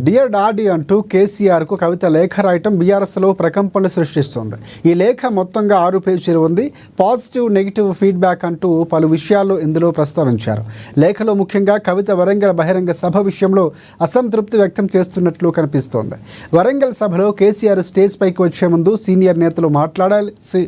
Dear daddy అంటూ కేసీఆర్కు కవిత లేఖ రాయటం బీఆర్ఎస్లో ప్రకంపనలు సృష్టిస్తుంది. ఈ లేఖ మొత్తంగా 6 పేజీలు ఉంది. పాజిటివ్ నెగిటివ్ ఫీడ్బ్యాక్ అంటూ పలు విషయాలు ఇందులో ప్రస్తావించారు. లేఖలో ముఖ్యంగా కవిత వరంగల్ బహిరంగ సభ విషయంలో అసంతృప్తి వ్యక్తం చేస్తున్నట్లు కనిపిస్తోంది. వరంగల్ సభలో కేసీఆర్ స్టేజ్ పైకి వచ్చే ముందు సీనియర్ నేతలు మాట్లాడాల్సి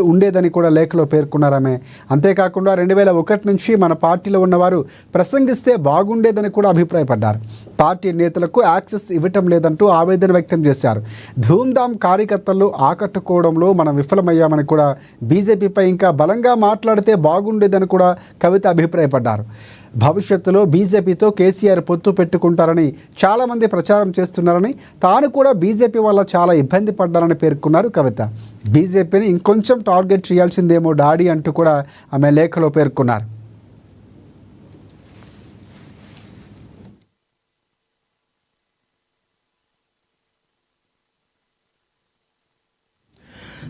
ఉండేదని కూడా లేఖలో పేర్కొన్నారామె. అంతేకాకుండా 2001 నుంచి మన పార్టీలో ఉన్నవారు ప్రసంగిస్తే బాగుండేదని కూడా అభిప్రాయపడ్డారు. పార్టీ నేతలకు యాక్సెస్ ఇవ్వటం లేదంటూ ఆవేదన వ్యక్తం చేశారు. ధూమ్ధామ్ కార్యకర్తలు ఆకట్టుకోవడంలో మనం విఫలమయ్యామని కూడా, బీజేపీపై ఇంకా బలంగా మాట్లాడితే బాగుండేదని కూడా కవిత అభిప్రాయపడ్డారు. భవిష్యత్తులో బీజేపీతో కేసీఆర్ పొత్తు పెట్టుకుంటారని చాలామంది ప్రచారం చేస్తున్నారని, తాను కూడా బీజేపీ వల్ల చాలా ఇబ్బంది పడ్డారని పేర్కొన్నారు కవిత. బీజేపీని ఇంకొంచెం టార్గెట్ చేయాల్సిందేమో డాడీ అంటూ కూడా ఆమె లేఖలో పేర్కొన్నారు.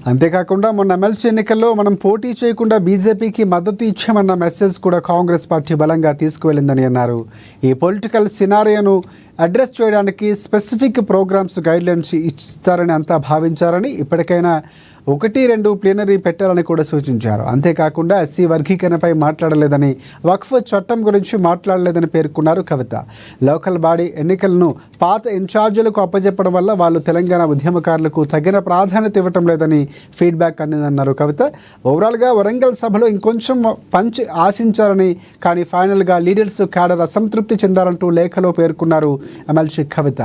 అంతేకాకుండా మొన్న ఎమ్మెల్సీ ఎన్నికల్లో మనం పోటీ చేయకుండా బీజేపీకి మద్దతు ఇచ్చామన్న మెసేజ్ కూడా కాంగ్రెస్ పార్టీ బలంగా తీసుకువెళ్ళిందని అన్నారు. ఈ పొలిటికల్ సినారియోను అడ్రస్ చేయడానికి స్పెసిఫిక్ ప్రోగ్రామ్స్ గైడ్లైన్స్ ఇస్తారని అంతా భావించారని, ఇప్పటికైనా 1-2 ప్లీనరీ పెట్టాలని కూడా సూచించారు. అంతేకాకుండా ఎస్సీ వర్గీకరణపై మాట్లాడలేదని, వక్ఫ్ చట్టం గురించి మాట్లాడలేదని పేర్కొన్నారు కవిత. లోకల్ బాడీ ఎన్నికలను పాత ఇన్ఛార్జీలకు అప్పచెప్పడం వల్ల వాళ్ళు తెలంగాణ ఉద్యమకారులకు తగిన ప్రాధాన్యత ఇవ్వటం లేదని ఫీడ్బ్యాక్ అందిందన్నారు కవిత. ఓవరాల్గా వరంగల్ సభలో ఇంకొంచెం పంచ్ ఆశించారని, కానీ ఫైనల్గా లీడర్స్ క్యాడర్ అసంతృప్తి చెందారంటూ లేఖలో పేర్కొన్నారు ఎమ్మెల్సీ కవిత.